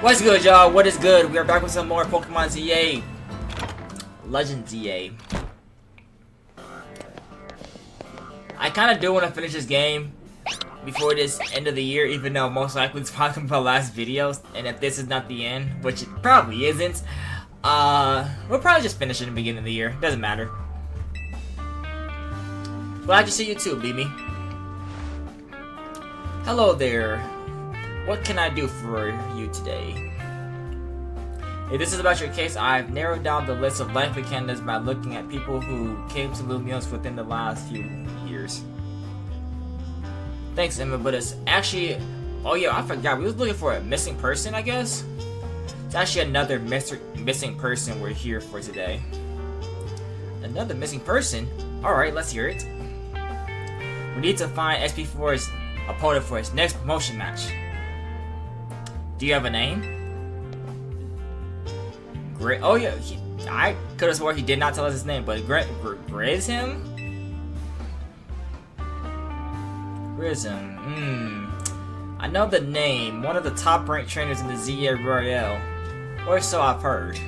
What's good, y'all? What is good? We are back with some more Pokemon ZA. Legend ZA. I kind of do want to finish this game before this end of the year, even though most likely it's probably my last videos. And if this is not the end, which it probably isn't, we'll probably just finish it in the beginning of the year. Doesn't matter. Glad to see you too, Mimi. Hello there. What can I do for you today? If this is about your case, I've narrowed down the list of likely candidates by looking at people who came to Lumiose within the last few years. Thanks, Emma, but it's actually... Oh yeah, I forgot. We was looking for a missing person, I guess? It's actually another missing person we're here for today. Another missing person? Alright, let's hear it. We need to find SP4's opponent for his next promotion match. Do you have a name? Oh yeah, I could have sworn he did not tell us his name, but Grism? Grism, I know the name, one of the top ranked trainers in the ZA Royale. Or so I've heard.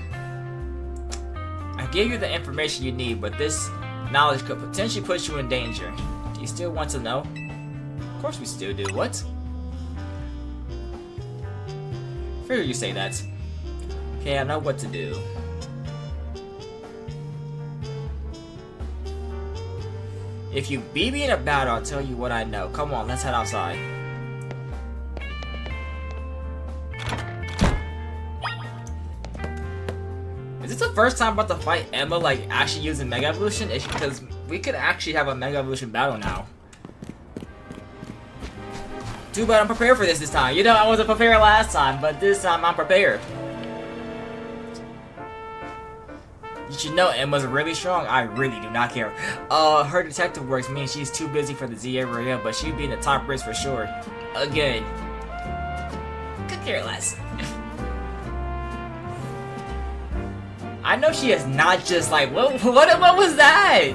I gave you the information you need, but this knowledge could potentially put you in danger. Do you still want to know? Of course we still do. What? Figure you say that. Okay, I know what to do. If you beat me in a battle, I'll tell you what I know. Come on, let's head outside. Is this the first time I'm about to fight Emma, like, actually using Mega Evolution? It's because we could actually have a Mega Evolution battle now. Too bad I'm prepared for this time. You know, I wasn't prepared last time, but this time I'm prepared. You should know Emma's really strong. I really do not care. Her detective works means she's too busy for the ZA Royale, but she'd be in the top race for sure. Again. Could care less. I know she is not just like, what was that?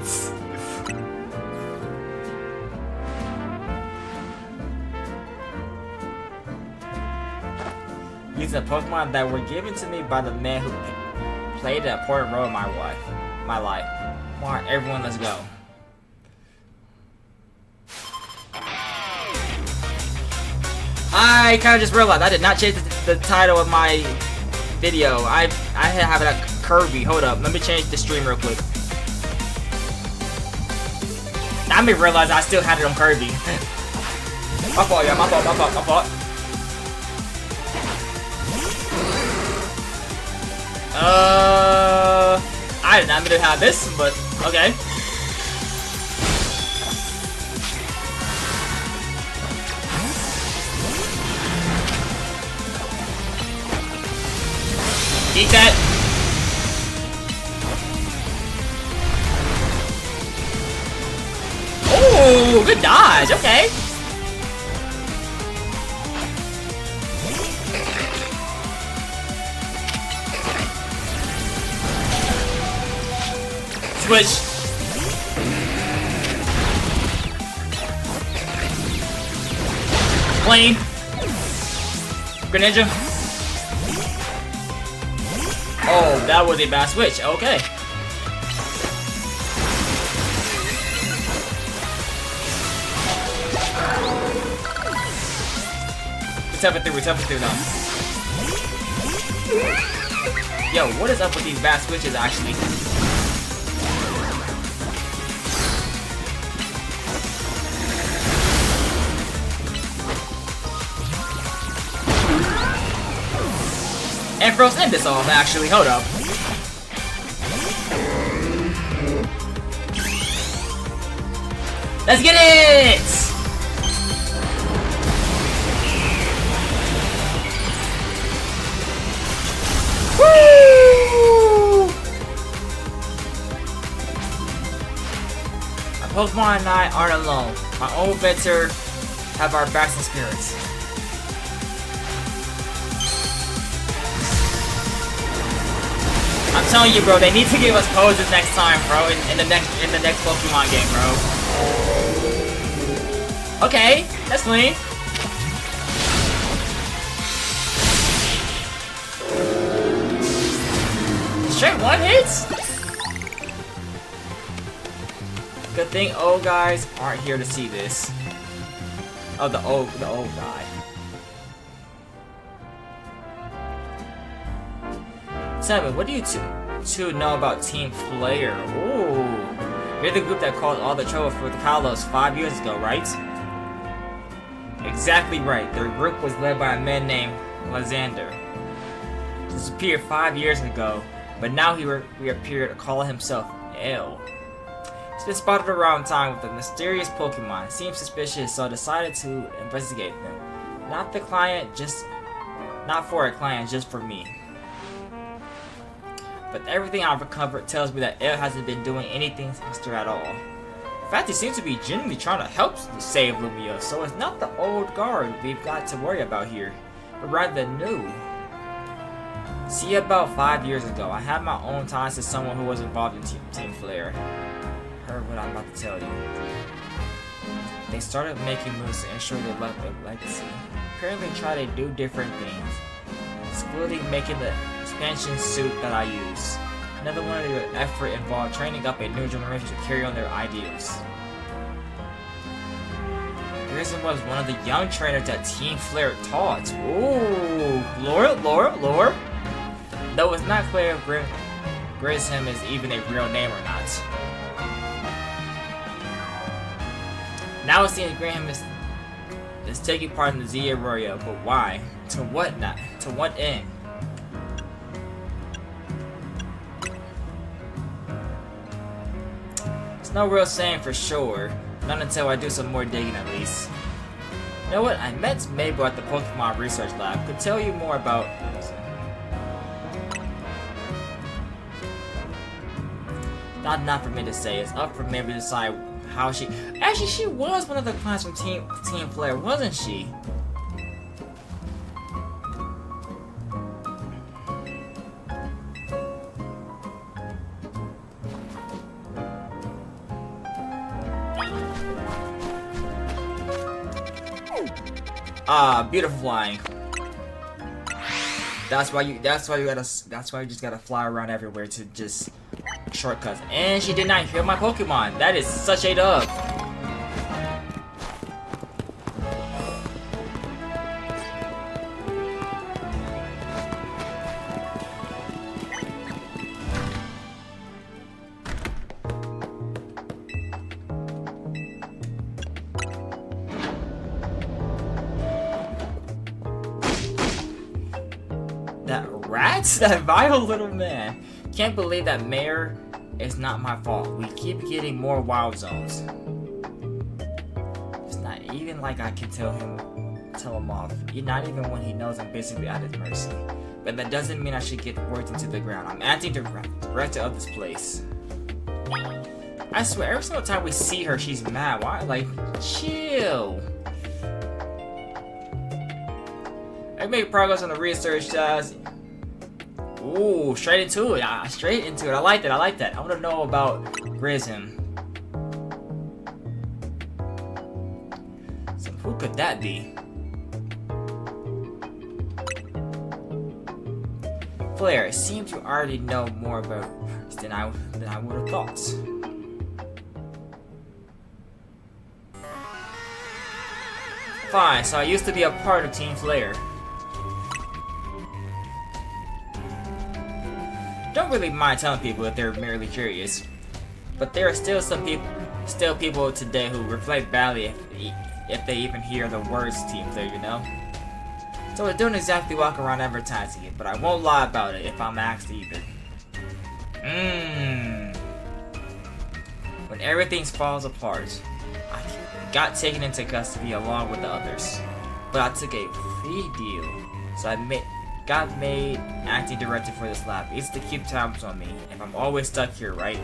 These are Pokemon that were given to me by the man who played an important role in my life. Come on, everyone, let's go. I kind of just realized I did not change the title of my video. I have it at Kirby. Hold up, let me change the stream real quick. I may realize I still had it on Kirby. My fault, yeah, my fault. I did not mean to have this, but okay. Eat that. Oh, good dodge. Okay. Switch. Plane. Greninja. Oh, that was a bad switch. Okay. We're tough through now. Yo, what is up with these bad switches actually? Ampharos end this off, actually. Hold up. Let's get it! Woo! Our Pokemon and I aren't alone. My own adventure have our backs and spirits. I'm telling you, bro, they need to give us poses next time, bro. In the next Pokemon game, bro. Okay, that's clean. Straight one hits? Good thing old guys aren't here to see this. Oh, the old guy. Tell me, what do you two know about Team Flare? Ooh, you're the group that caused all the trouble for the Kalos 5 years ago, right? Exactly right. Their group was led by a man named Lysander. Disappeared 5 years ago, but now he reappeared, calling himself L. He's been spotted around town with a mysterious Pokemon. Seems suspicious, so I decided to investigate them. Not for a client, just for me. But everything I've recovered tells me that L hasn't been doing anything sinister at all. In fact, he seems to be genuinely trying to help save Lumio, so it's not the old guard we've got to worry about here, but rather new. See, about 5 years ago, I had my own ties to someone who was involved in Team Flare. Heard what I'm about to tell you. They started making moves to ensure they left their legacy. Apparently try to do different things, excluding making the expansion suit that I use. Another one of their effort involved training up a new generation to carry on their ideals. Grissom was one of the young trainers that Team Flare taught. Ooh, lore. Though it's not clear if Grissom is even a real name or not. Now it seems Graham is taking part in the Z Arroyo, but why? To what not? To what end? There's no real saying for sure, not until I do some more digging at least. You know what? I met Mabel at the Pokemon Research Lab. Could tell you more about. Not for me to say. It's up for Mabel to decide how she. Actually, she was one of the clients from Team Flare, wasn't she? Beautiful flying. That's why you just gotta fly around everywhere to just shortcuts. And she did not heal my Pokemon. That is such a dub. That vile little man. Can't believe that Mayor is not my fault. We keep getting more wild zones. It's not even like I can tell him off. Not even when he knows I'm basically at his mercy. But that doesn't mean I should get worked into the ground. I'm acting director of this place. I swear, every single time we see her, she's mad. Why? Like, chill. I made progress on the research task. Ooh, straight into it. Straight into it. I like that. I want to know about Grissom. So who could that be? Flare, it seems you already know more about her than I would have thought. Fine, so I used to be a part of Team Flare. Don't really mind telling people if they're merely curious, but there are still people today who reflect badly if they even hear the words Team Flare, you know? So I don't exactly walk around advertising it, but I won't lie about it if I'm asked either. When everything falls apart, I got taken into custody along with the others, but I took a plea deal, so I got made acting director for this lab. It's to keep tabs on me if I'm always stuck here, right?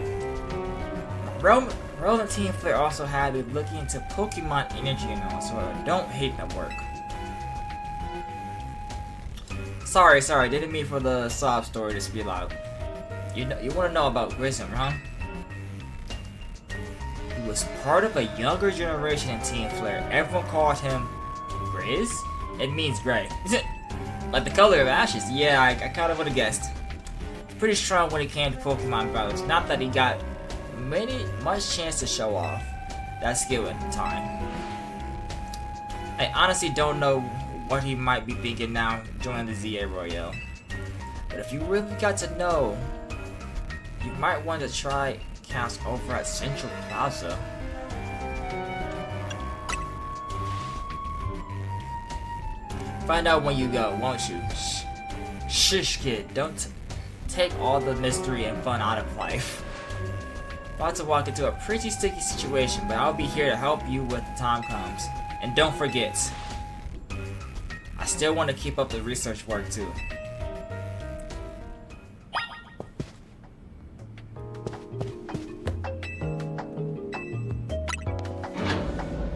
Roland Team Flare also had me looking into Pokemon energy and all, so I don't hate the work. Sorry, didn't mean for the sob story to be loud. You want to know about Grissom, huh? He was part of a younger generation in Team Flare. Everyone called him Grizz? It means gray. Is it? Like the color of ashes? Yeah, I kind of would have guessed. pretty strong when it came to Pokemon battles. Not that he got much chance to show off that skill at the time. I honestly don't know what he might be thinking now joining the ZA Royale. But if you really got to know, you might want to try camps over at Central Plaza. Find out when you go, won't you? Shush, kid. Don't take all the mystery and fun out of life. About to walk into a pretty sticky situation, but I'll be here to help you when the time comes. And don't forget, I still want to keep up the research work too.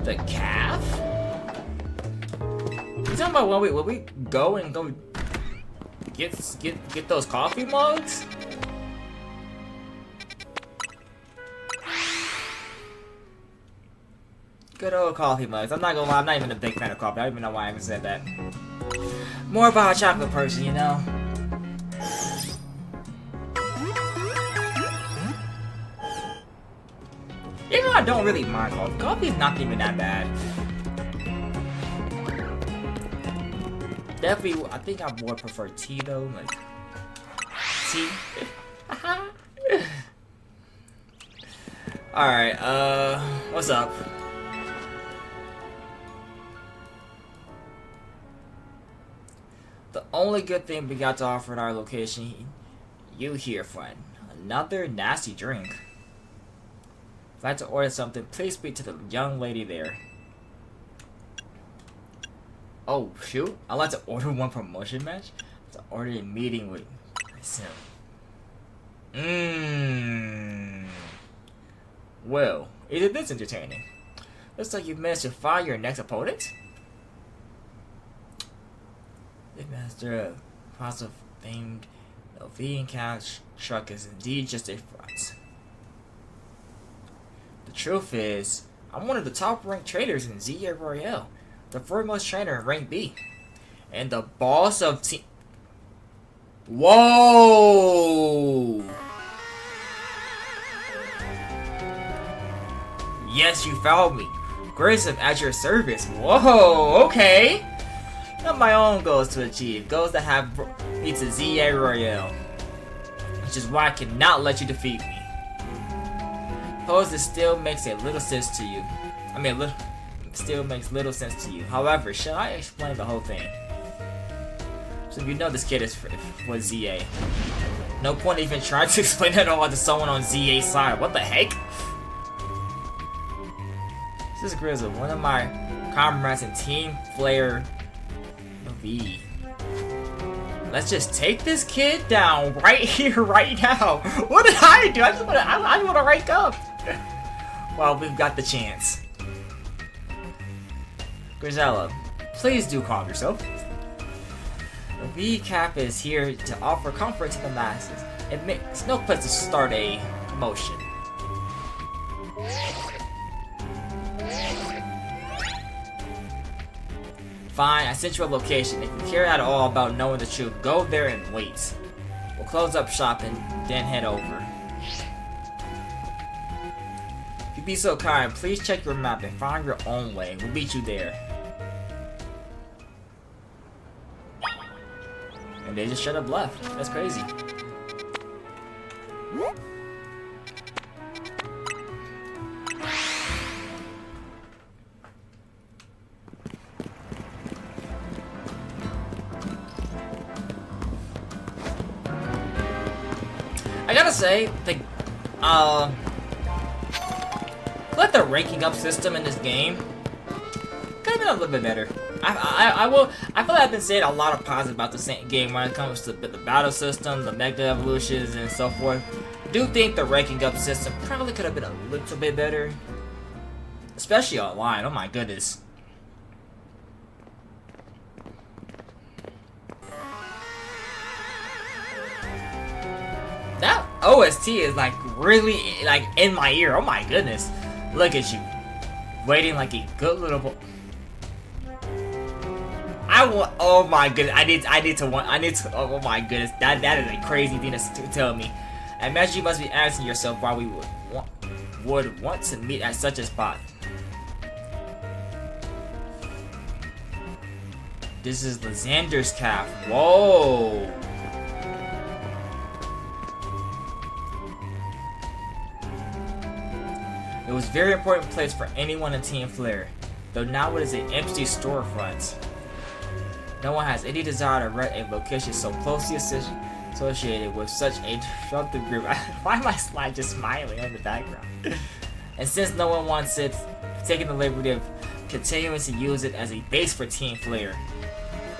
The calf? You talking about when we go and go get those coffee mugs? Good old coffee mugs. I'm not gonna lie, I'm not even a big fan of coffee. I don't even know why I even said that. More about a chocolate person, you know? Even though I don't really mind coffee. Coffee is not even that bad. Definitely, I think I more prefer tea though. Like, tea. Alright, what's up? The only good thing we got to offer at our location, you here, friend. Another nasty drink. If I'd like to order something, please speak to the young lady there. Oh, shoot. I'd like to order one promotion match. To order a meeting with myself. Well, isn't this entertaining? Looks like you've managed to find your next opponent. The master of Plaza famed LV and Couch truck is indeed just a front. The truth is, I'm one of the top ranked traders in ZA Royale, the foremost trainer in rank B, and the boss of team. Whoa! Yes, you found me. Grace, I'm at your service. Whoa, okay. Not my own goals to achieve, goals that have me to ZA Royale, which is why I cannot let you defeat me. Suppose this still makes a little sense to you. Still makes little sense to you. However, shall I explain the whole thing? So you know this kid is for ZA. No point even trying to explain it all to someone on ZA's side. What the heck? This is Grizzle, one of my comrades in Team Flare V. Let's just take this kid down right here, right now. What did I do? I just want to rank up. Well, we've got the chance. Grisella, please do calm yourself. The V-Cap is here to offer comfort to the masses. It makes no place to start a promotion. Fine, I sent you a location. If you care at all about knowing the truth, go there and wait. We'll close up shop and then head over. If you'd be so kind, please check your map and find your own way. We'll meet you there. And they just straight up left. That's crazy. I gotta say, like the ranking up system in this game could have been a little bit better. I feel like I've been saying a lot of positive about the same game when it comes to the battle system, the Mega Evolutions, and so forth. I do think the ranking up system probably could have been a little bit better, especially online. Oh my goodness. That OST is like really like in my ear. Oh my goodness. Look at you. Waiting like a good little boy. Oh my goodness! Oh my goodness! That is a crazy thing to tell me. I imagine you must be asking yourself why we would want to meet at such a spot. This is Lysander's calf. Whoa! It was a very important place for anyone in Team Flare, though now it is an empty storefront. No one has any desire to rent a location so closely associated with such a disruptive group. Why am my slide just smiling in the background? And since no one wants it, taking the liberty of continuing to use it as a base for Team Flare.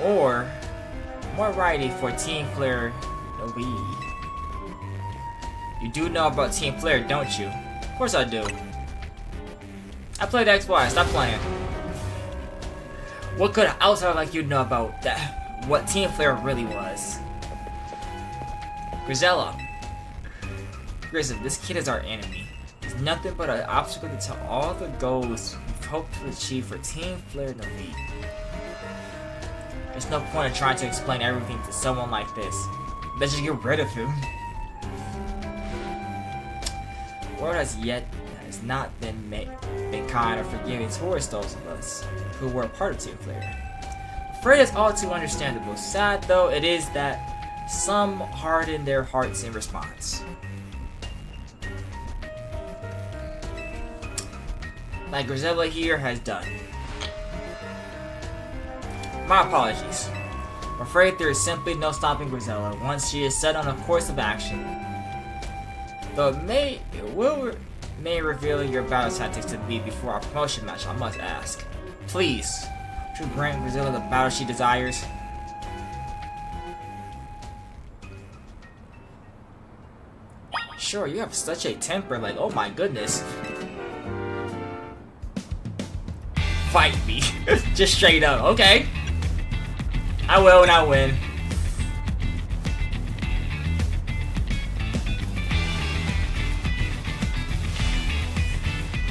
Or, more rightly, for Team Flare Novi. You do know about Team Flare, don't you? Of course I do. I played XY, stop playing. What could an outsider like you know about that? What Team Flare really was? Grizella. Grizz, this kid is our enemy. He's nothing but an obstacle to all the goals we've hoped to achieve for Team Flare Novi. There's no point in trying to explain everything to someone like this. Let's just get rid of him. The world has not been kind or forgiving towards those of us who were a part of Team Flare. Afraid it's all too understandable. Sad though it is that some harden their hearts in response. Like Grizella here has done. My apologies. I'm afraid there is simply no stopping Grizella once she is set on a course of action. Though it may reveal your battle tactics to me before our promotion match, I must ask. Please, would you grant Grizella the battle she desires? Sure, you have such a temper, like, oh my goodness. Fight me. Just straight up, okay. I will and I win.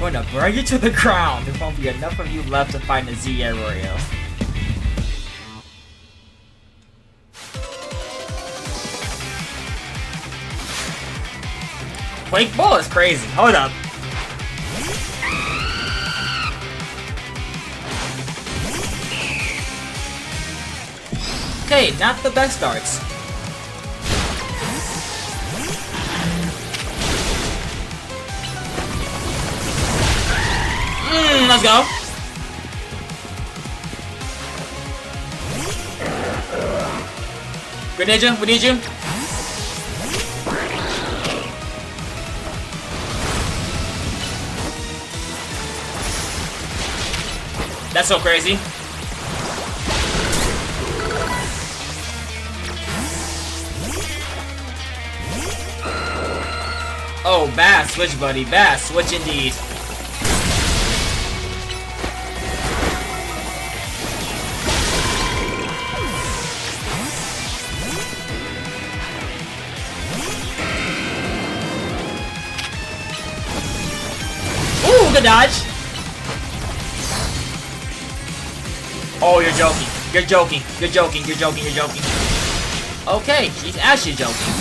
I'm gonna bring you to the ground. There won't be enough of you left to fight in the Z area. Quake Ball is crazy. Hold up. Okay, not the best starts. Let's go. Greninja, we need you. That's so crazy. Oh, bad switch, buddy. Bad switch indeed. Ooh, good dodge. Oh, you're joking. You're joking. You're joking. You're joking. You're joking. Okay, he's actually joking.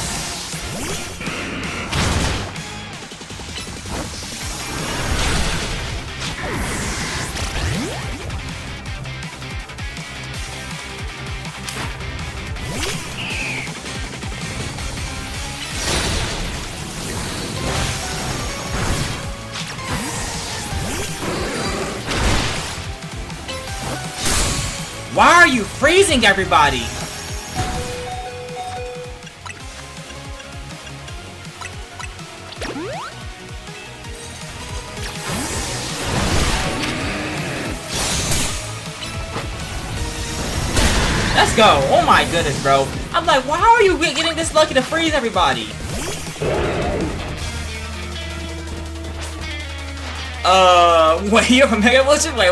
Why are you freezing everybody? Let's go. Oh my goodness, bro. I'm like, why are you getting this lucky to freeze everybody? Wait, you have a Mega Evolution? Wait,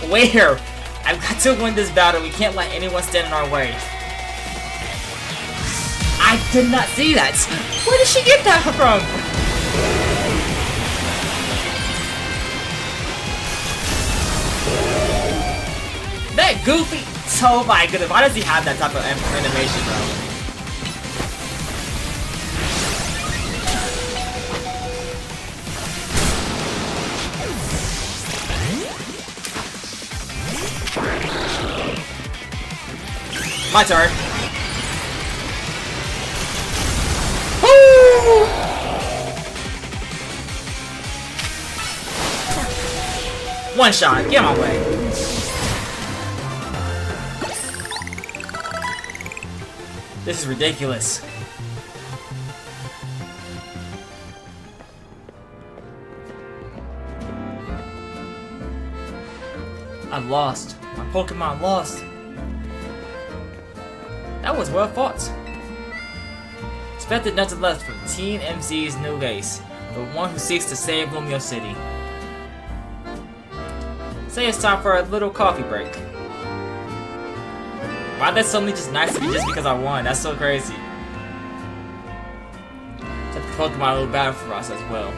where? I've got to win this battle. We can't let anyone stand in our way. I did not see that. Where did she get that from? that Goofy? Oh my goodness, why does he have that type of animation, bro? My turn. Woo! One shot, get my way. This is ridiculous. I lost. My Pokemon lost. That was well fought. Expected nothing less from Team MZ's new ace, the one who seeks to save Lumio City. Say it's time for a little coffee break. Why that's suddenly just nice to me just because I won? That's so crazy. Set the Pokemon a little battle for us as well.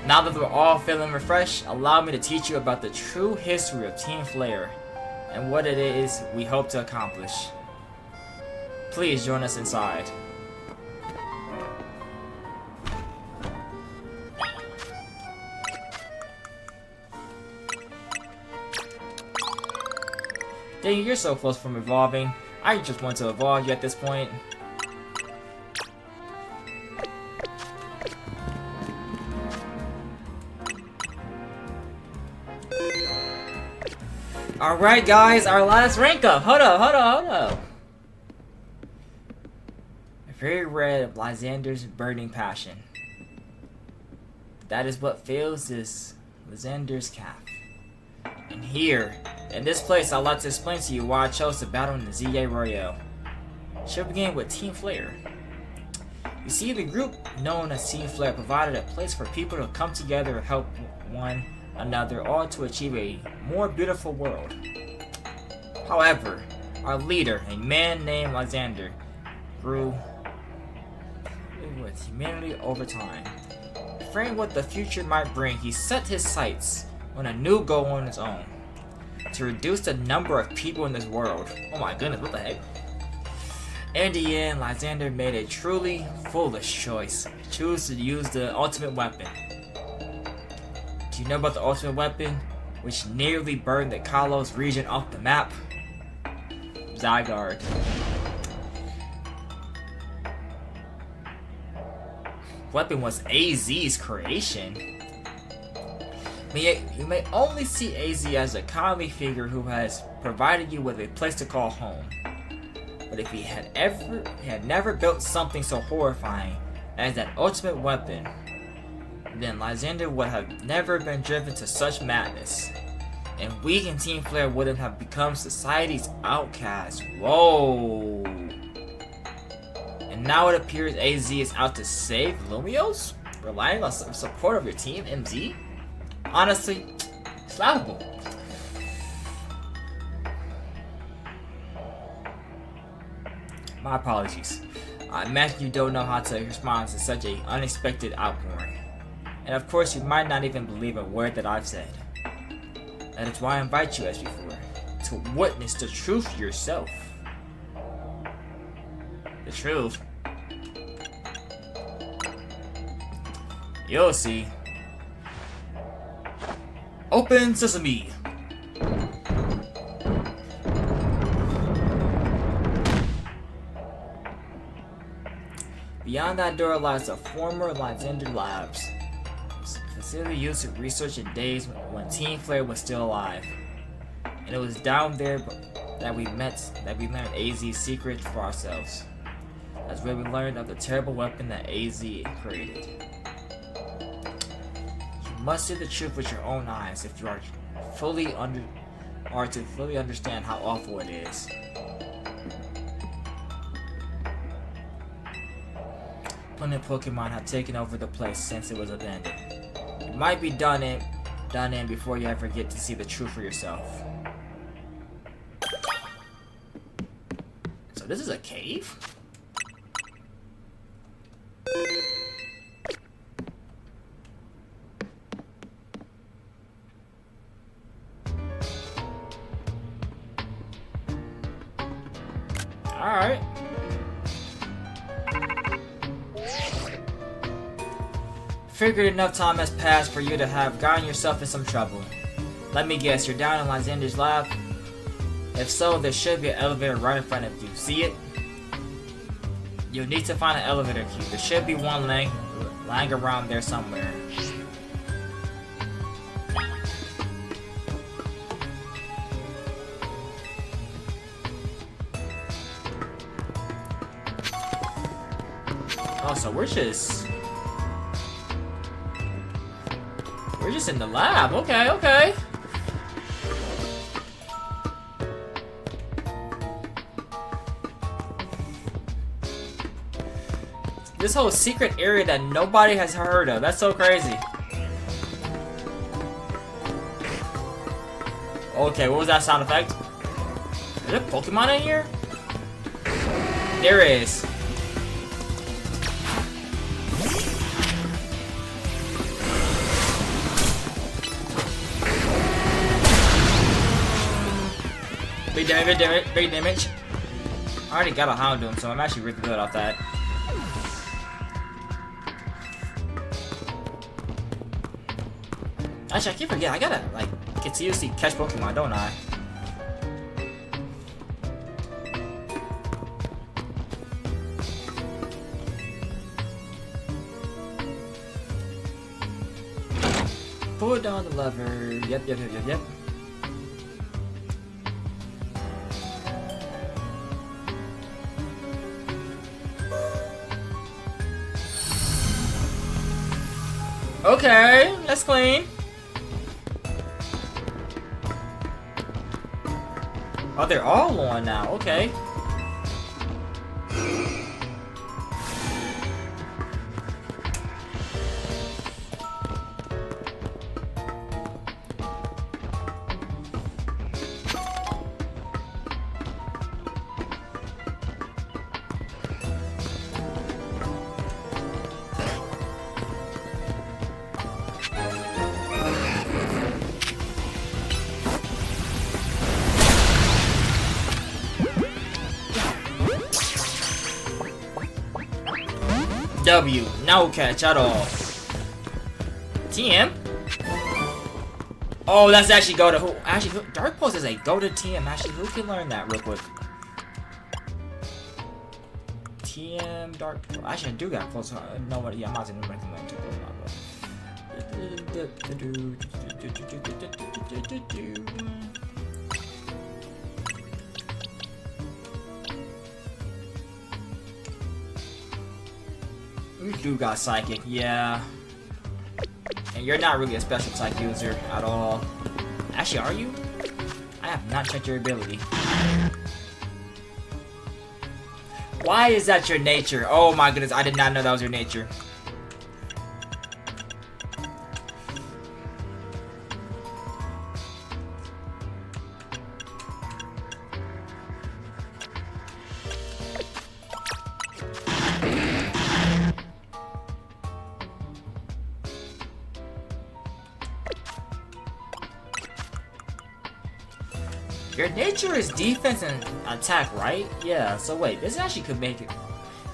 Now that we're all feeling refreshed, allow me to teach you about the true history of Team Flare and what it is we hope to accomplish. Please join us inside. Dang, you're so close from evolving. I just want to evolve you at this point. Alright guys, our last rank up. Hold up. A very red of Lysander's burning passion. That is what fills this Lysander's calf. And here, in this place, I'd like to explain to you why I chose to battle in the ZA Royale. She'll begin with Team Flare. You see, the group known as Team Flare provided a place for people to come together and help one another, all to achieve a more beautiful world. However, our leader, a man named Lysander, grew with humanity over time. Fearing what the future might bring, he set his sights on a new goal on his own: to reduce the number of people in this world. Oh my goodness, what the heck? In the end, Lysander made a truly foolish choice. He chose to use the ultimate weapon. Do you know about the ultimate weapon, which nearly burned the Kalos region off the map? Zygarde. Weapon was AZ's creation. You may only see AZ as a kindly figure who has provided you with a place to call home. But if he had never built something so horrifying as that ultimate weapon, then Lysander would have never been driven to such madness. And we in Team Flare wouldn't have become society's outcast. Whoa. And now it appears AZ is out to save Lumios? Relying on some support of your team, MZ? Honestly, it's laughable. My apologies. I imagine you don't know how to respond to such an unexpected outpouring. And of course, you might not even believe a word that I've said. That is why I invite you as before, to witness the truth yourself. The truth? You'll see. Open sesame! Beyond that door lies the former Lysander Labs, facility used to research in days when Team Flare was still alive. And it was down there that we learned AZ's secret for ourselves. That's where we learned of the terrible weapon that AZ created. You must see the truth with your own eyes if you are to fully understand how awful it is. Plenty of Pokemon have taken over the place since it was abandoned. You might be done in before you ever get to see the truth for yourself. So this is a cave? Alright. Figured enough time has passed for you to have gotten yourself in some trouble. Let me guess, you're down in Lysander's lab? If so, there should be an elevator right in front of you. See it? You'll need to find an elevator key. There should be one lying around there somewhere. Oh, so we're just in the lab. Okay, okay. This whole secret area that nobody has heard of. That's so crazy. Okay, what was that sound effect? Is there a Pokemon in here? There is. Big damage, big damage. I already got a Houndoom, so I'm actually really good off that. Actually, I keep forgetting. I gotta, like, continuously catch Pokemon, don't I? Pull down the lever. Yep. Okay, that's clean. Oh, they're all on now. Okay. W, no catch at all. TM? Oh, that's actually go to who? Actually, Dark Pulse is a go to TM. Actually, who can learn that real quick? TM Dark Pulse. Actually, I do got close. No, what? Yeah, I'm not gonna recommend to go. You do got Psychic, yeah. And you're not really a special type user at all. Actually, are you? I have not checked your ability. Why is that your nature? Oh my goodness, I did not know that was your nature. Your nature is defense and attack, right? Yeah, so wait, this actually could make it.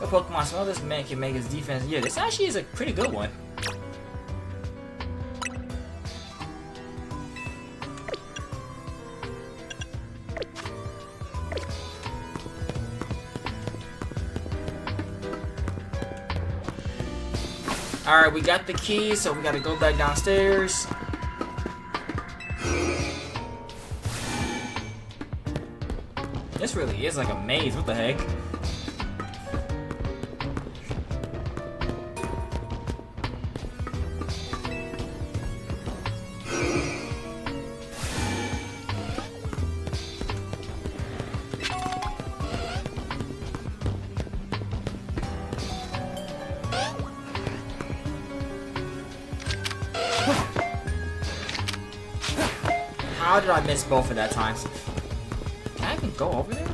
A Pokemon smell this man can make his defense. Yeah, this actually is a pretty good one. Alright, we got the key, so we gotta go back downstairs. This really is like a maze, what the heck? How did I miss both of that times? Can I even go over there?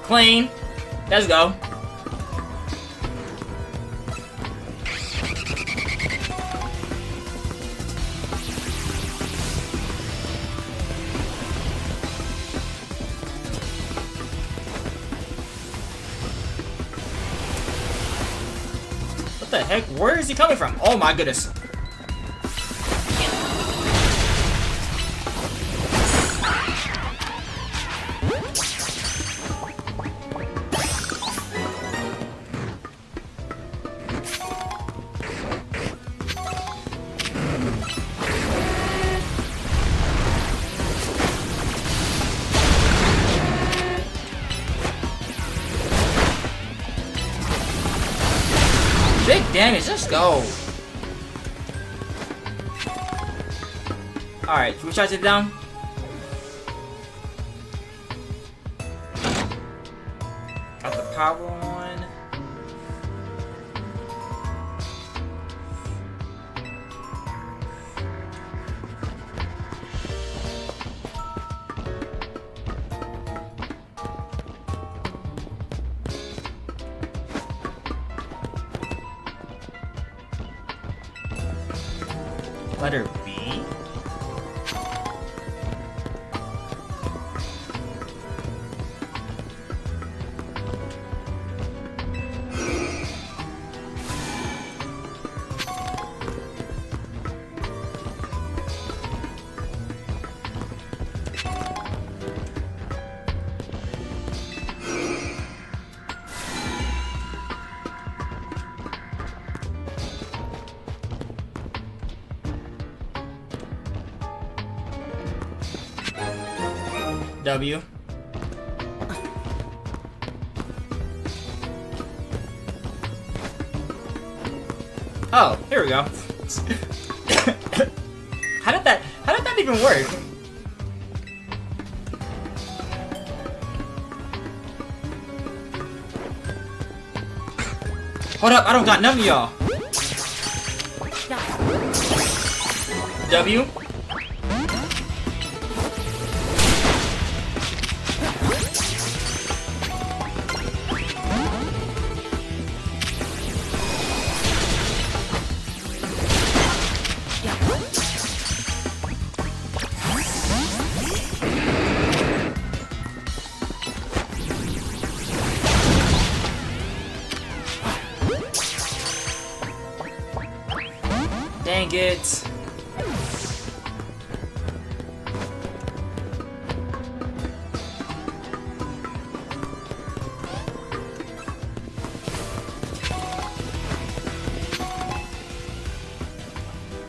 Clean. Let's go. What the heck? Where is he coming from? Oh my goodness. Big damage, let's go. Alright, should we charge it down? Got the power on. Letter B? W. Oh, here we go. How did that even work? Hold up, I don't got none of y'all. W. Dang it.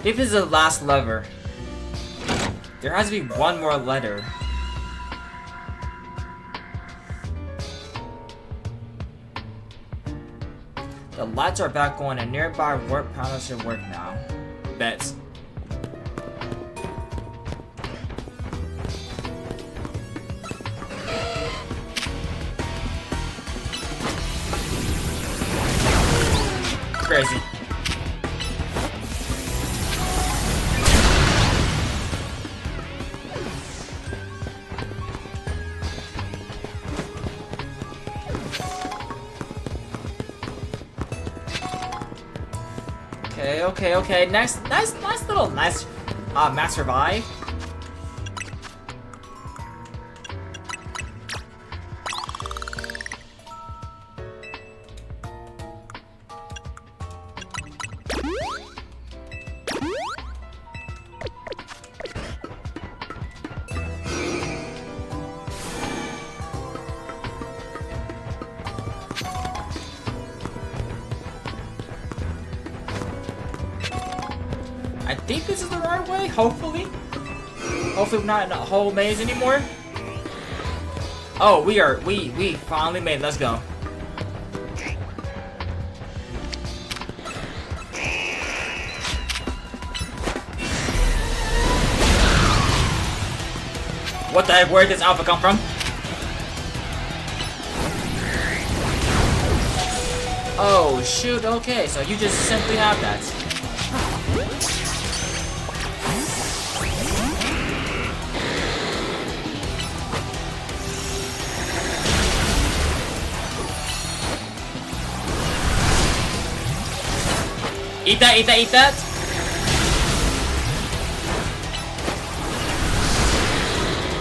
If this is the last lever, there has to be one more letter. The lights are back on and nearby warp panels should work now. Bets. Crazy. Okay. Nice little mass revive. I think this is the right way, hopefully. Hopefully we're not in a whole maze anymore. Oh, we finally made it. Let's go. What the heck? Where did this alpha come from? Oh shoot, okay, so you just simply have that. Eat that, eat that, eat that!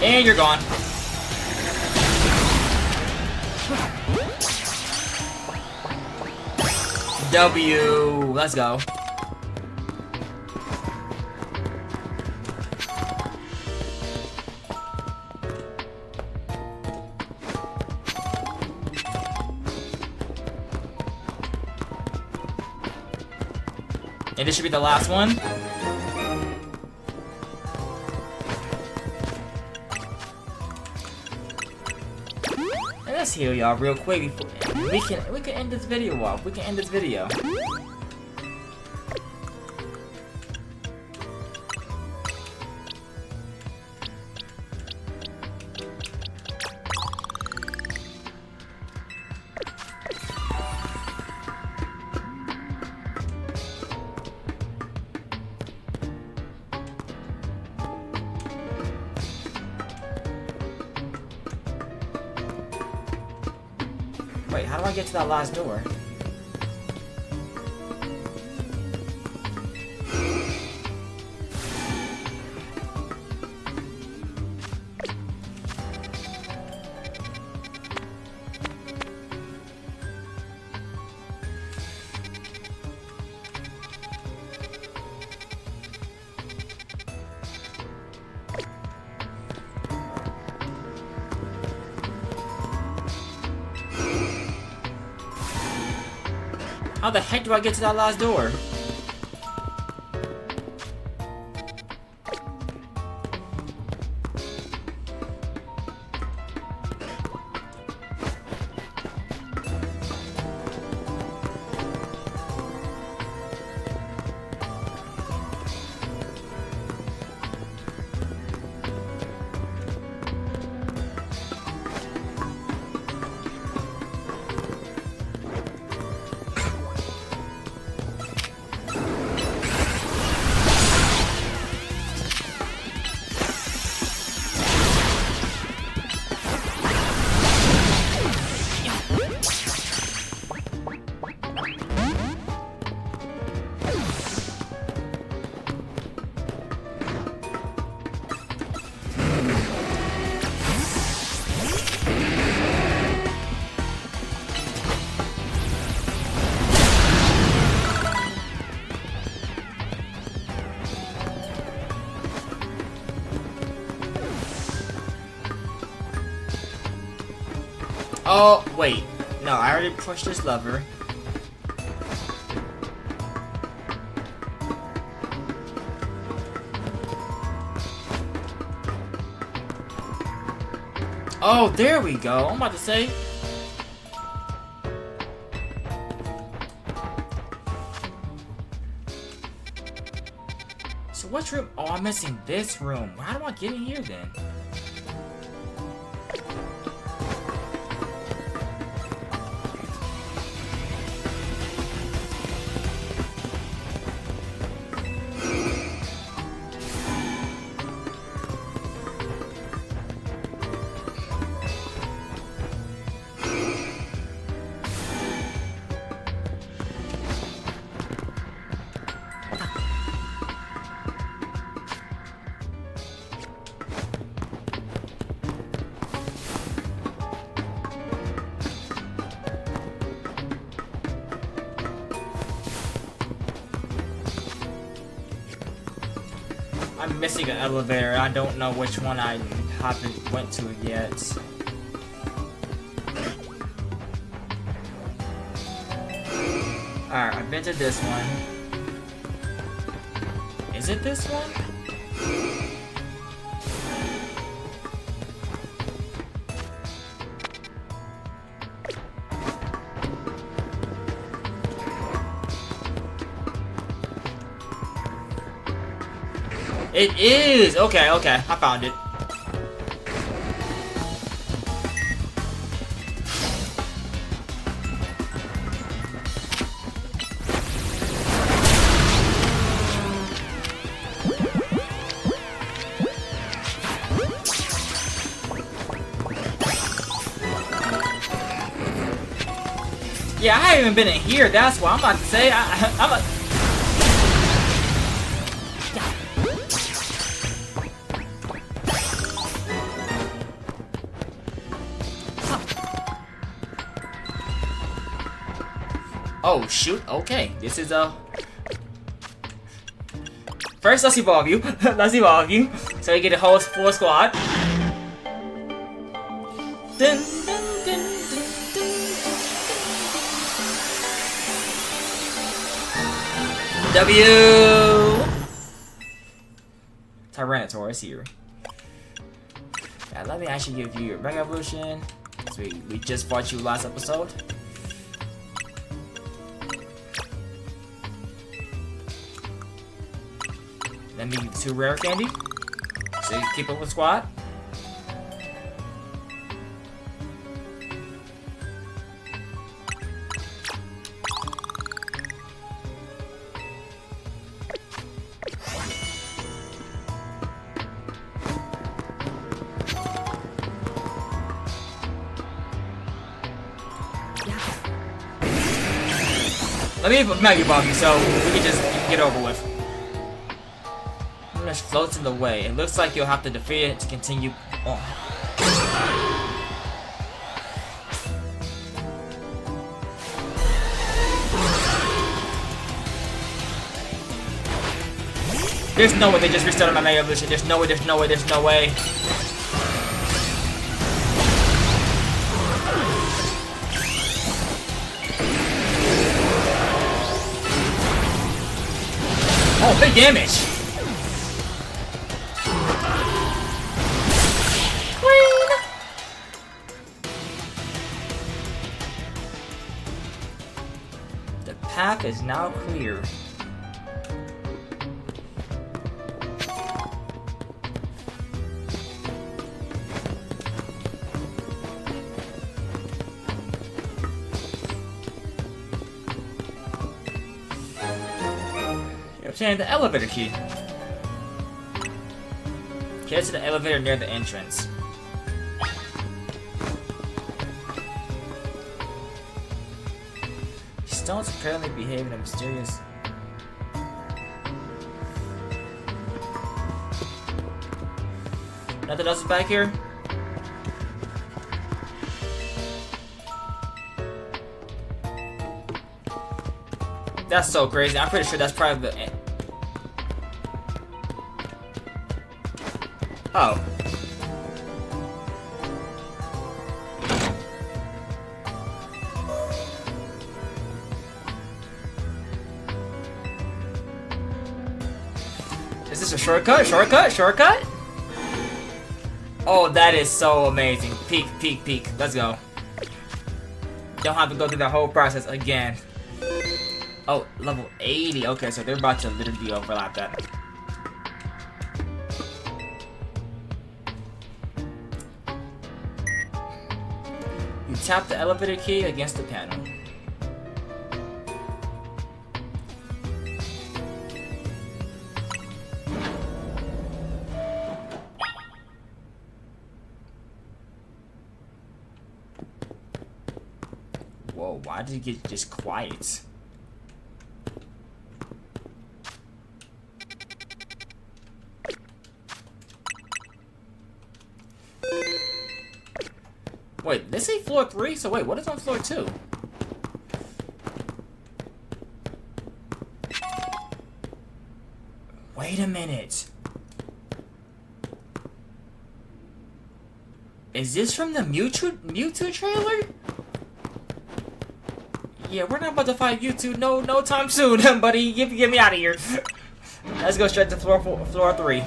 And you're gone. W. Let's go. And this should be the last one. And let's heal y'all real quick before we can end this video off. We can end this video. Wait, how do I get to that last door? How the heck do I get to that last door? Oh, wait. No, I already pushed this lever. Oh, there we go. I'm about to say. So which room? Oh, I'm missing this room. How do I get in here then? I'm missing an elevator. I don't know which one I haven't went to yet. Alright, I've been to this one. Is it this one? It is! Okay, okay. I found it. Yeah, I haven't even been in here. That's what I'm about to say. I'm a... Oh, shoot. Okay. This is a... First, let's evolve you. Let's evolve you. So we get a whole full squad. Dun, dun, dun, dun, dun. W! Tyranitar here. Now, let me actually give you your Mega Evolution. So we just fought you last episode. Let me give you 2 rare candy. So you can keep up with squad. Let me Mega Bomb you so we can just get over with. It floats in the way. It looks like you'll have to defeat it to continue on. There's no way they just restarted my Mega Evolution. There's no way, there's no way, there's no way. Oh, big damage! Queen! The path is now clear. And the elevator key. Get to the elevator near the entrance. Stones apparently behave in a mysterious... Nothing else is back here? That's so crazy. I'm pretty sure that's probably the... Oh. Is this a shortcut? Shortcut? Shortcut? Oh, that is so amazing. Peek, peek, peek. Let's go. Don't have to go through the whole process again. Oh, level 80. Okay, so they're about to literally overlap that. You tap the elevator key against the panel. Whoa, why did it get just quiet? Wait, this ain't floor 3? So wait, what is on floor 2? Wait a minute. Is this from the Mewtwo trailer? Yeah, we're not about to fight Mewtwo no time soon, buddy. Get me out of here. Let's go straight to floor 3.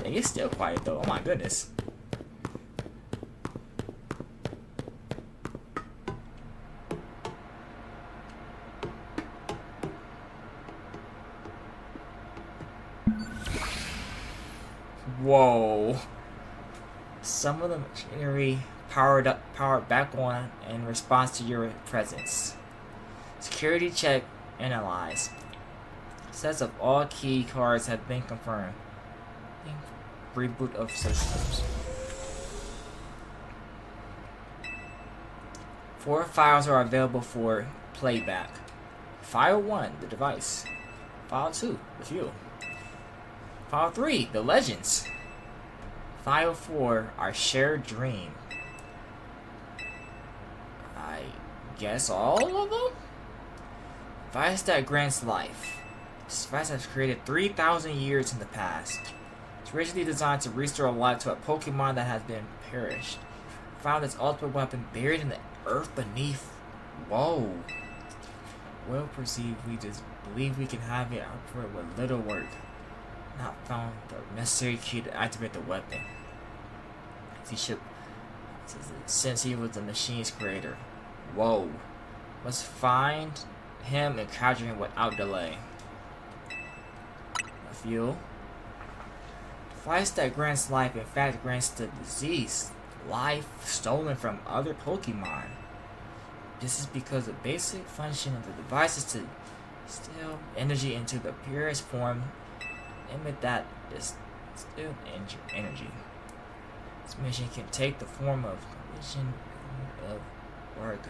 It's still quiet though. Oh my goodness. Whoa. Some of the machinery powered back on in response to your presence. Security check analyzed. Sets of all key cards have been confirmed. Reboot of systems. 4 files are available for playback. File 1, the device. File 2, the fuel. File 3, the legends. Final four, our shared dream. I guess all of them? Device that grants life. This device has created 3,000 years in the past. It's originally designed to restore life to a Pokemon that has been perished. Found its ultimate weapon buried in the earth beneath. Whoa. Well perceived, we just believe we can have it operate with little work. Not found the necessary key to activate the weapon. Since he was the machine's creator. Whoa. Must find him and capture him without delay. A fuel. Device that grants life, in fact, grants the disease life stolen from other Pokemon. This is because the basic function of the device is to distill energy into the purest form, emit that distilled energy. This mission can take the form of condition of work.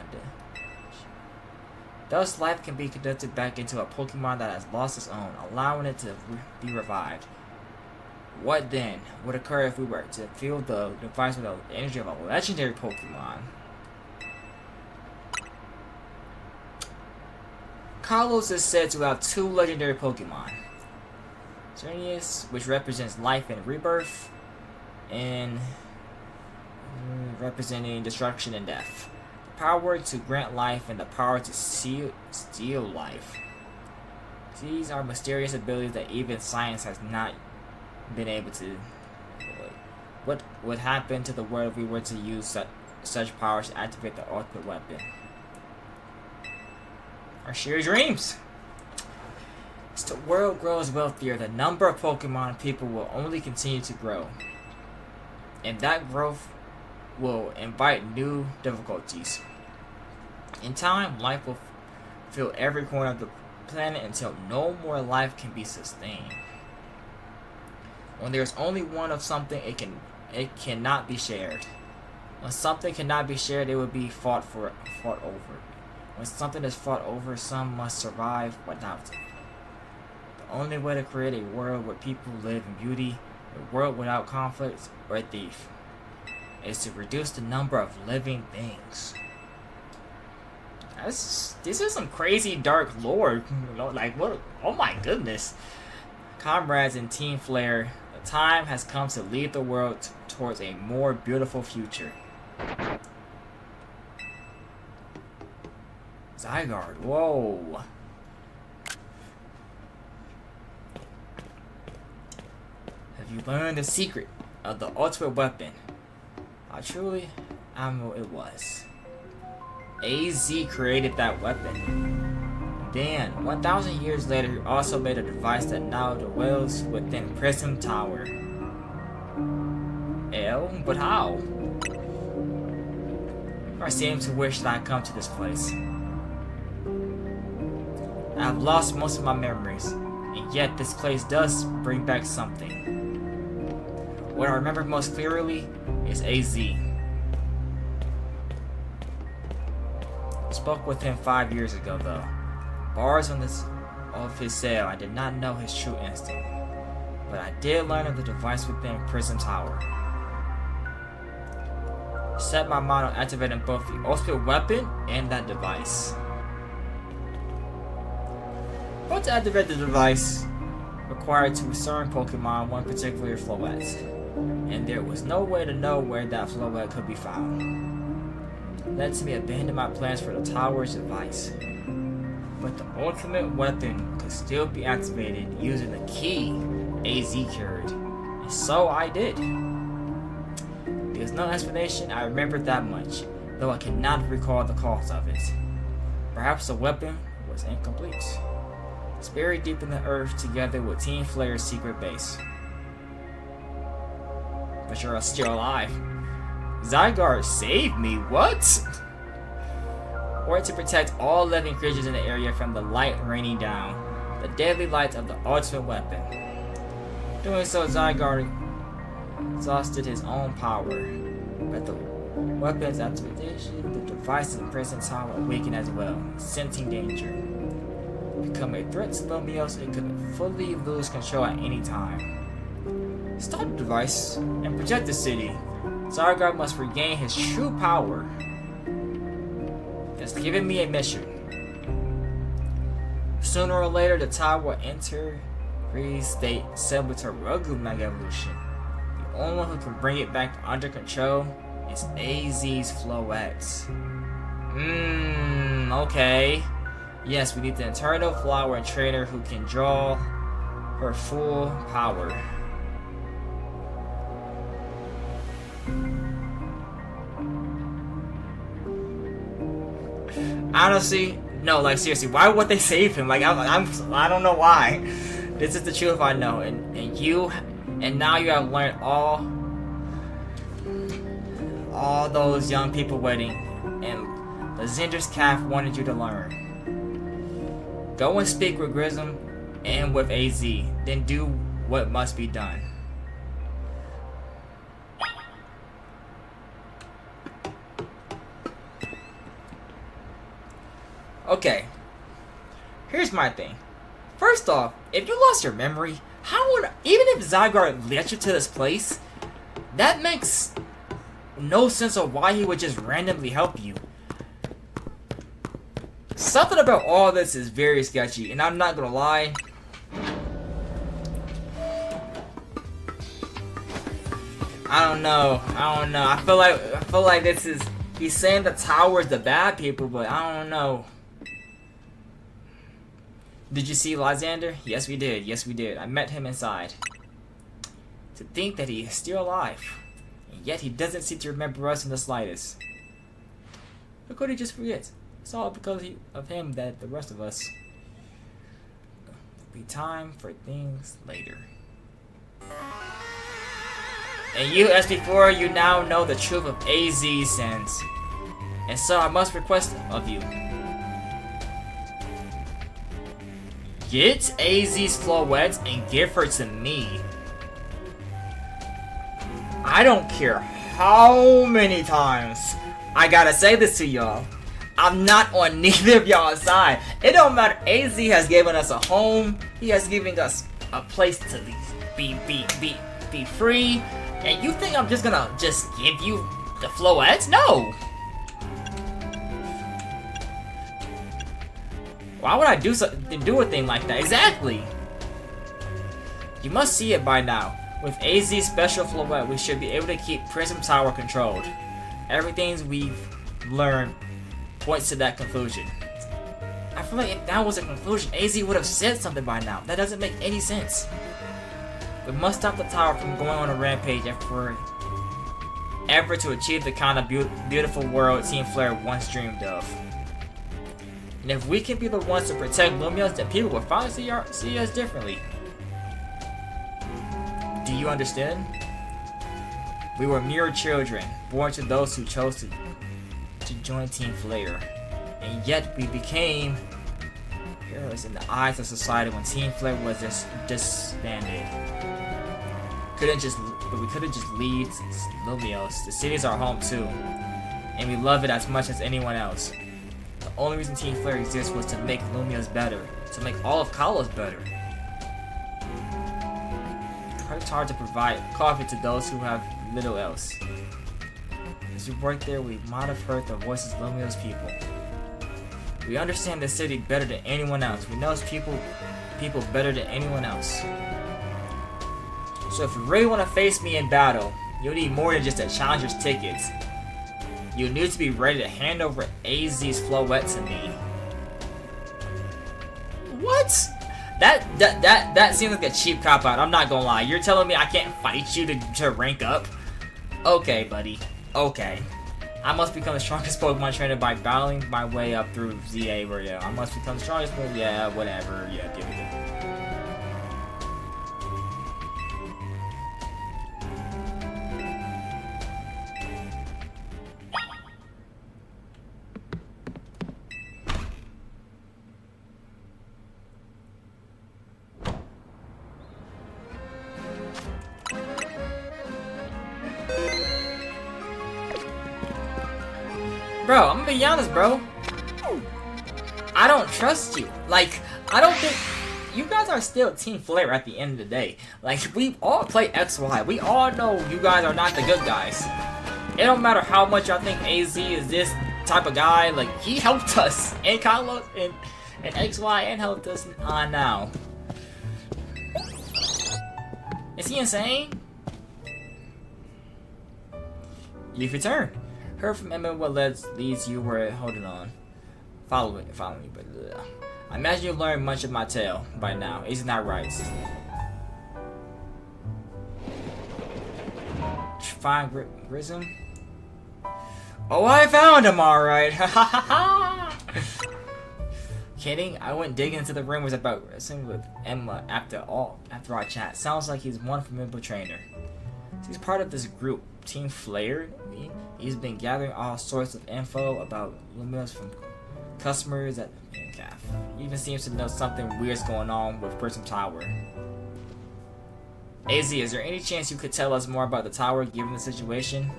Thus, life can be conducted back into a Pokemon that has lost its own, allowing it to be revived. What then would occur if we were to fill the device with the energy of a legendary Pokemon? Kalos is said to have two legendary Pokemon. Xerneas, which represents life and rebirth, and representing destruction and death. The power to grant life and the power to steal life. These are mysterious abilities that even science has not been able to. What would happen to the world if we were to use such powers to activate the ultimate weapon? Our shared dreams. As the world grows wealthier, the number of Pokemon and people will only continue to grow. And that growth will invite new difficulties. In time, life will fill every corner of the planet until no more life can be sustained. When there's only one of something, it cannot be shared. When something cannot be shared, it will be fought over. When something is fought over, some must survive without it. The only way to create a world where people live in beauty, a world without conflict or thief, is to reduce the number of living things. This is some crazy dark lore. Like, what? Oh my goodness. Comrades in Team Flare, the time has come to lead the world towards a more beautiful future. Zygarde, whoa. Have you learned the secret of the ultimate weapon? How truly admirable it was. AZ created that weapon. Then, 1,000 years later, he also made a device that now dwells within Prism Tower. But how? I seem to wish that I'd come to this place. I have lost most of my memories, and yet this place does bring back something. What I remember most clearly is AZ. Spoke with him 5 years ago though. Bars on of his cell. I did not know his true instinct, but I did learn of the device within Prism Tower. Set my mind on activating both the ultimate weapon and that device. But to activate the device, required to return Pokemon, one particular Floette, and there was no way to know where that Floette could be found. Led to me abandoning my plans for the tower's device. But the ultimate weapon could still be activated using the key AZ carried, and so I did. There's no explanation, I remembered that much, though I cannot recall the cause of it. Perhaps the weapon was incomplete. It's buried deep in the earth together with Team Flare's secret base. But you're still alive. Zygarde saved me, what? Or to protect all living creatures in the area from the light raining down, the deadly light of the ultimate weapon. Doing so, Zygarde exhausted his own power, but the weapon's activation, the device in Prism Tower awakened as well, sensing danger. Become a threat to Latios, it could fully lose control at any time. Stop the device and protect the city. Zygarde must regain his true power. It's giving me a mission. Sooner or later, the tower will enter freeze state similar to Rogu Mega Evolution. The only one who can bring it back under control is AZ's Floette. Okay. Yes, we need the internal flower and trainer who can draw her full power. Honestly, no, like seriously, why would they save him? Like I don't know why. This is the truth I know, and now you have learned all those young people waiting, and the Zinder's calf wanted you to learn. Go and speak with Grism and with AZ, then do what must be done. Okay, here's my thing. First off, if you lost your memory, how would, even if Zygarde led you to this place, that makes no sense of why he would just randomly help you. Something about all this is very sketchy, and I'm not gonna lie. I don't know. I feel like this is, he's saying the tower's the bad people, but I don't know. Did you see Lysander? Yes, we did. Yes, we did. I met him inside. To think that he is still alive, and yet he doesn't seem to remember us in the slightest. How could he just forget? It's all because of him that the rest of us. There'll be time for things later. And you, as before, you now know the truth of AZ's sins. And so I must request of you. Get AZ's Floette and give her to me. I don't care how many times I gotta say this to y'all. I'm not on neither of y'all's side. It don't matter. AZ has given us a home. He has given us a place to be free. And you think I'm just gonna give you the Floette? No. Why would I do a thing like that? Exactly. You must see it by now. With AZ's special Floette, we should be able to keep Prism Tower controlled. Everything we've learned points to that conclusion. I feel like if that was a conclusion, AZ would have said something by now. That doesn't make any sense. We must stop the tower from going on a rampage if we're ever to achieve the kind of beautiful world Team Flare once dreamed of. And if we can be the ones to protect Lumiose, then people will finally see us differently. Do you understand? We were mere children, born to those who chose to join Team Flare. And yet we became heroes in the eyes of society when Team Flare was disbanded. We couldn't just leave Lumiose. The city is our home too, and we love it as much as anyone else. The only reason Team Flare exists was to make Lumiose better, to make all of Kalos better. It's hard to provide coffee to those who have little else. As we worked there, we might have heard the voices of Lumiose people. We understand the city better than anyone else. We know its people better than anyone else. So if you really want to face me in battle, you'll need more than just a challenger's ticket. You need to be ready to hand over AZ's Floette to me. What? That seems like a cheap cop-out, I'm not gonna lie. You're telling me I can't fight you to rank up? Okay, buddy. Okay. I must become the strongest Pokemon trainer by battling my way up through ZA, where yeah, I must become the strongest Pokemon, yeah, whatever, yeah. Bro, I'm gonna be honest, bro. I don't trust you. Like, I don't think you guys are still Team Flare at the end of the day. Like, we all play XY. We all know you guys are not the good guys. It don't matter how much y'all think AZ is this type of guy. Like, he helped us in Carlos and XY and helped us on now. Is he insane? You've returned. Heard from Emma what leads you were holding on. Follow me, but I imagine you learned much of my tale by now. Isn't that right? Find Grism? Oh, I found him, alright. Kidding? I went digging into the rumors about wrestling with Emma after our chat. Sounds like he's one formidable trainer. He's part of this group, Team Flare. He's been gathering all sorts of info about Luminos from customers at Calf. He even seems to know something weird's going on with Prism Tower. AZ, is there any chance you could tell us more about the tower given the situation?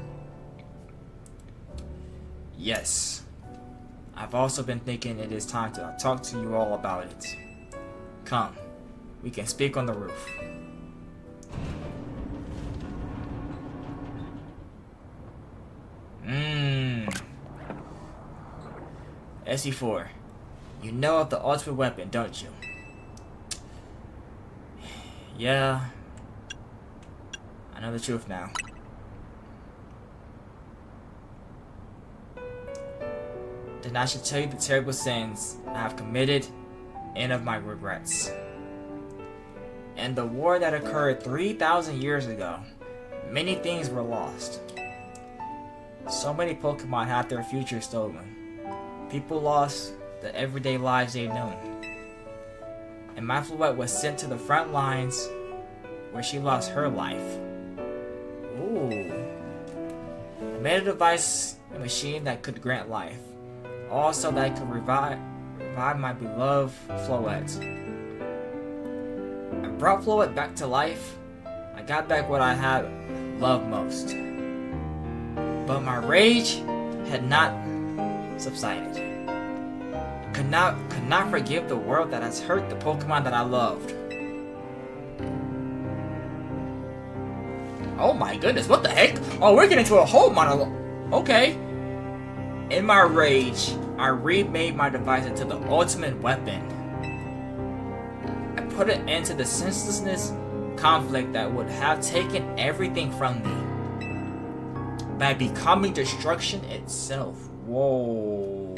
Yes. I've also been thinking it is time to talk to you all about it. Come, we can speak on the roof. SE4, you know of the ultimate weapon, don't you? Yeah, I know the truth now. Then I should tell you the terrible sins I have committed and of my regrets. In the war that occurred 3,000 years ago, many things were lost. So many Pokemon had their future stolen. People lost the everyday lives they've known. And my Floette was sent to the front lines where she lost her life. Ooh. I made a device, a machine that could grant life. Also that I could revive my beloved Floette. I brought Floette back to life. I got back what I had loved most. But my rage had not subsided. Could not forgive the world that has hurt the Pokemon that I loved. Oh my goodness, what the heck? Oh, we're getting into a whole monologue. Okay. In my rage, I remade my device into the ultimate weapon. I put it into the senselessness conflict that would have taken everything from me. By becoming destruction itself. Whoa.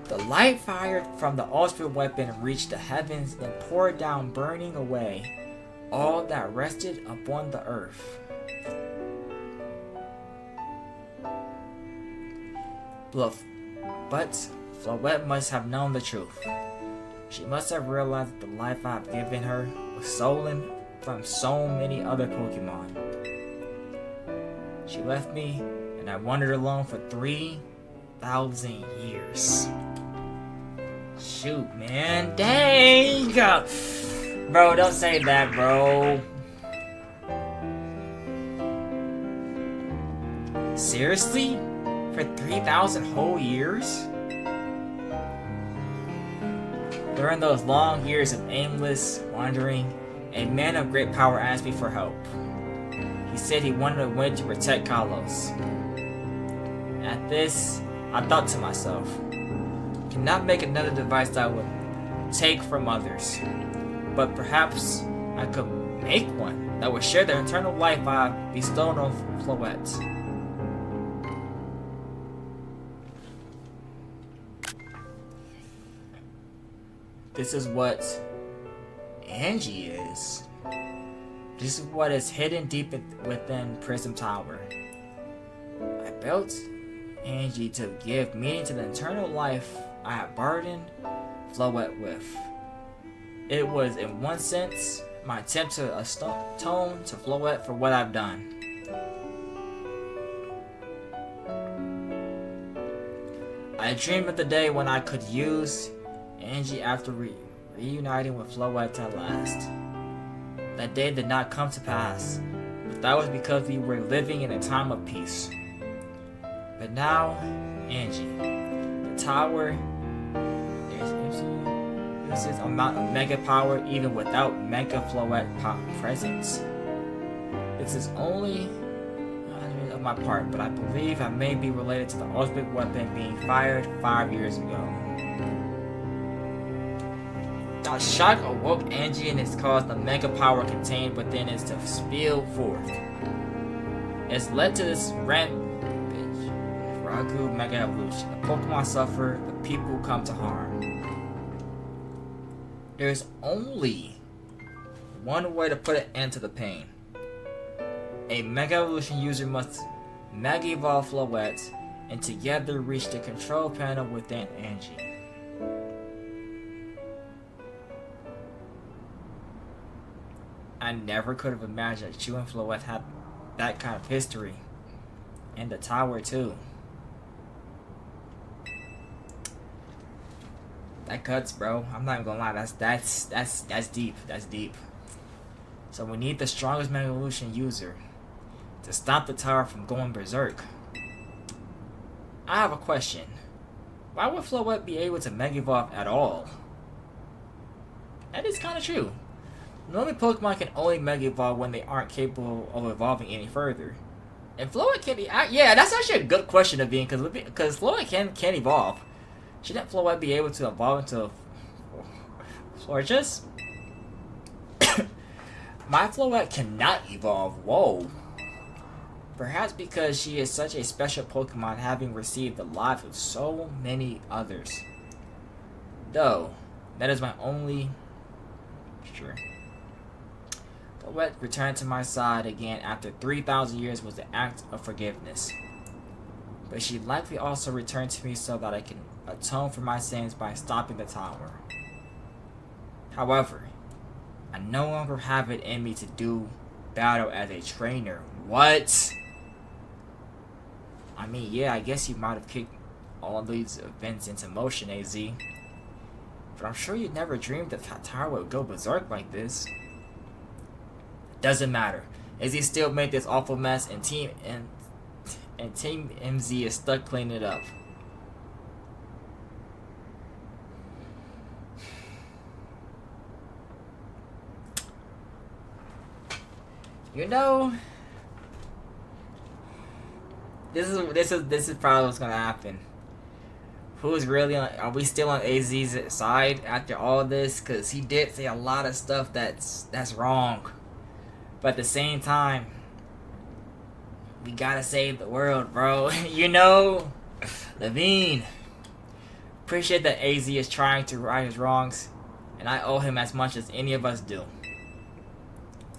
The light fired from the ultimate weapon reached the heavens, then poured down, burning away all that rested upon the earth. But Floette must have known the truth. She must have realized that the life I've given her was stolen from so many other Pokemon. She left me, and I wandered alone for 3,000 years. Shoot, man. Dang! Bro, don't say that, bro. Seriously? For 3,000 whole years? During those long years of aimless wandering, a man of great power asked me for help. He said he wanted a way to protect Kalos. At this, I thought to myself, cannot make another device that would take from others, but perhaps I could make one that would share the eternal life I bestowed on Floette. This is what Angie is. This is what is hidden deep within Prism Tower. I built Angie to give meaning to the eternal life I have burdened Floette with. It was, in one sense, my attempt to atone to Floette for what I've done. I dreamed of the day when I could use Angie after reuniting with Floette at last. That day did not come to pass, but that was because we were living in a time of peace. But now, Angie, tower uses amount of mega power even without Mega Floette presence. This is only of my part, but I believe I may be related to the ultimate weapon being fired 5 years ago. The shock awoke Angie and has caused the mega power contained within it to spill forth. It's led to this rampage Ragu Mega Evolution. The Pokemon suffer, the people come to harm. There's only one way to put an end to the pain. A Mega Evolution user must Mega Evolve Floette and together reach the control panel within Angie. I never could have imagined that you and Floette had that kind of history. And the tower too. That cuts, bro. I'm not even gonna lie. That's deep. That's deep. So we need the strongest Mega Evolution user to stop the tower from going berserk. I have a question. Why would Floette be able to Mega Evolve at all? That is kind of true. Normally Pokemon can only Mega Evolve when they aren't capable of evolving any further. And Floette can be... yeah, that's actually a good question to be in, because Floette can evolve. Shouldn't Floette be able to evolve into Florges? My Floette cannot evolve. Whoa. Perhaps because she is such a special Pokemon, having received the lives of so many others. Though, that is my only... Sure. Floette returned to my side again after 3,000 years was the act of forgiveness. But she likely also returned to me so that I can atone for my sins by stopping the tower. However, I no longer have it in me to do battle as a trainer. What? I mean, yeah, I guess you might have kicked all these events into motion, AZ. But I'm sure you never dreamed that tower would go berserk like this. Doesn't matter. AZ still made this awful mess, and Team MZ is stuck cleaning it up. You know, this is probably what's gonna happen. Who's really on? Are we still on AZ's side after all this? Cause he did say a lot of stuff that's wrong. But at the same time, we gotta save the world, bro. You know, Levine. Appreciate that AZ is trying to right his wrongs, and I owe him as much as any of us do.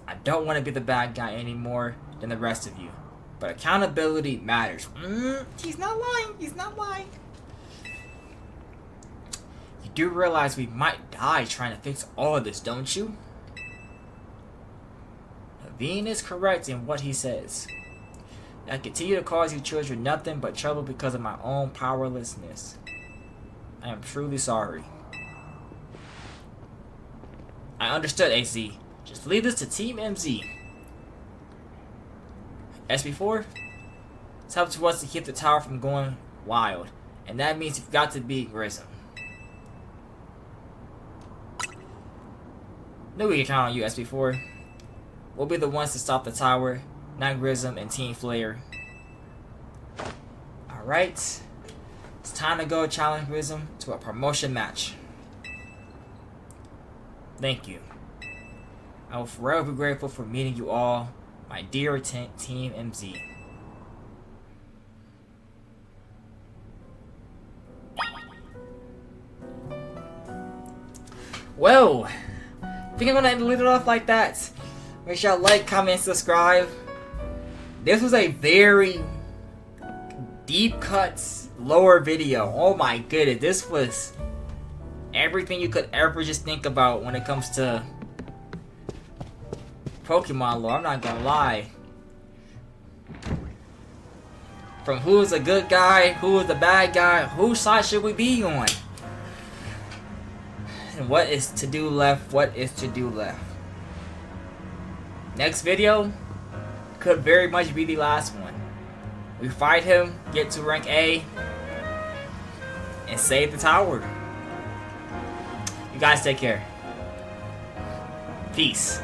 I don't want to be the bad guy any more than the rest of you, but accountability matters. He's not lying. He's not lying. You do realize we might die trying to fix all of this, don't you? Naveen is correct in what he says. I continue to cause you children nothing but trouble because of my own powerlessness. I am truly sorry. I understood, AC. Just leave this to Team MZ. As before, it's up to us to keep the tower from going wild, and that means you've got to beat Grism. Knew we could count on you, SB4. We'll be the ones to stop the tower, not Grism and Team Flare. Alright. It's time to go challenge Grism to a promotion match. Thank you. I will forever be grateful for meeting you all, my dear Team MZ. Well, I think I'm gonna leave it off like that. Make sure y'all like, comment, subscribe. This was a very deep cuts, lower video. Oh my goodness, this was everything you could ever just think about when it comes to Pokemon lore. I'm not gonna lie. From who is a good guy, who is the bad guy, whose side should we be on? And what is to do left, what is to do left. Next video could very much be the last one. We fight him, get to rank A, and save the tower. You guys take care. Peace.